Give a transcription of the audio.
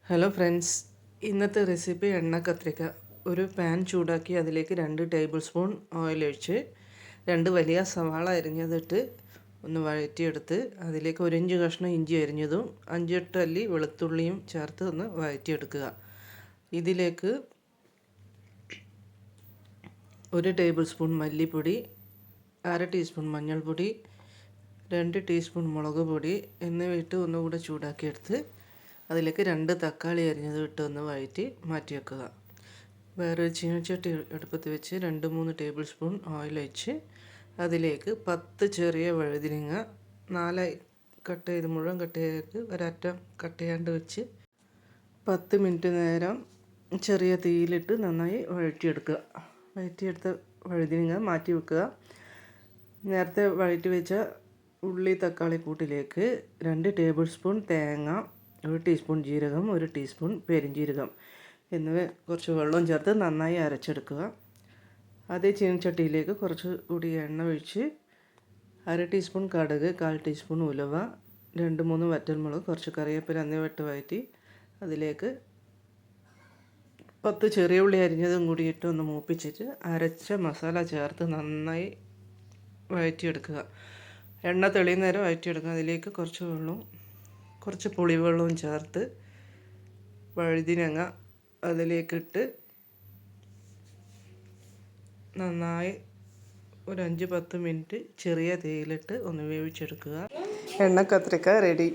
Hello friends, ഇന്നത്തെ recipe എണ്ണ കത്രിക്ക. ഒരു പാൻ ചൂടാക്കി അതിലേക്ക് 2 ടേബിൾ സ്പൂൺ ഓയിൽ ഒഴിച്ച് 2 വലിയ സവാള അരിഞ്ഞതിട്ട് ഒന്ന് വഴറ്റിയെടുത്ത് അതിലേക്ക് 1 ഇഞ്ച് കഷ്ണം ഇഞ്ചി അരിഞ്ഞതും 5-8 അല്ലി വെളുത്തുള്ളിയും ചേർത്ത് ഒന്ന് വഴറ്റിയെടുക്കുക. ഇതിലേക്ക് 1 ടേബിൾ സ്പൂൺ മല്ലിപ്പൊടി, 1/2 ടീസ്പൂൺ മഞ്ഞൾപ്പൊടി, 2 ടീസ്പൂൺ മുളക് പൊടി എന്നിവ ഇട്ട് ഒന്നുകൂടെ ചൂടാക്കിയെടുത്ത് അതിലേക്ക് 2 തക്കാളി അരിഞ്ഞത് ഇട്ട് ഒന്ന് വഴറ്റി മാറ്റി വെക്കുക. വേറൊരു ചീനച്ചട്ടി അടുപ്പത്ത് വെച്ച് 2-3 ടേബിൾ സ്പൂൺ ഓയിൽ ഒഴിച്ച് അതിലേക്ക് 10 ചെറിയ വഴുതിനങ്ങ 4 കട്ട് ചെയ്ത് മുഴുവൻ കട്ട് ചെയ്ത് ഒരറ്റം കട്ട് ചെയ്യാണ്ട് വെച്ച് 10 മിനിറ്റ് നേരം ചെറിയ തീയിലിട്ട് നന്നായി വഴറ്റിയെടുക്കുക. വഴറ്റിയെടുത്ത വഴുതിനങ്ങ മാറ്റി വെക്കുക. നേരത്തെ വഴറ്റി വെച്ച ഉള്ളി തക്കാളി കൂട്ടിലേക്ക് 2 ടേബിൾ സ്പൂൺ തേങ്ങ, 1 ടീസ്പൂൺ ജീരകം, 1 ടീസ്പൂൺ പെരിഞ്ജീരകം എന്നിവ കുറച്ച് വെള്ളം ചേർത്ത് നന്നായി അരച്ചെടുക്കുക. അതേ ചീനച്ചട്ടിയിലേക്ക് കുറച്ച് കൂടി എണ്ണ ഒഴിച്ച് 1/2 ടീസ്പൂൺ കടുക്, 1/4 ടീസ്പൂൺ ഉലുവ, 2-3 വറ്റൽമുളക്, കുറച്ച് കറിവേപ്പില എന്നിവ ഇട്ട് വഴറ്റി അതിലേക്ക് 10 ചെറിയ ഉള്ളി അരിഞ്ഞതും കൂടി ഇട്ട് ഒന്ന് മൂപ്പിച്ചിട്ട് അരച്ച മസാല ചേർത്ത് നന്നായി വഴറ്റിയെടുക്കുക. എണ്ണ തെളിയുന്നേരം വഴറ്റിയെടുക്കുക. അതിലേക്ക് കുറച്ച് പുളിവെള്ളവും ചേർത്ത് വഴുതിനങ്ങ അതിലേക്കിട്ട് നന്നായി ഒരു 5-10 മിനിറ്റ് ചെറിയ തീയിലിട്ട് ഒന്ന് വേവിച്ചെടുക്കുക. എണ്ണ കത്രിക്ക റെഡി.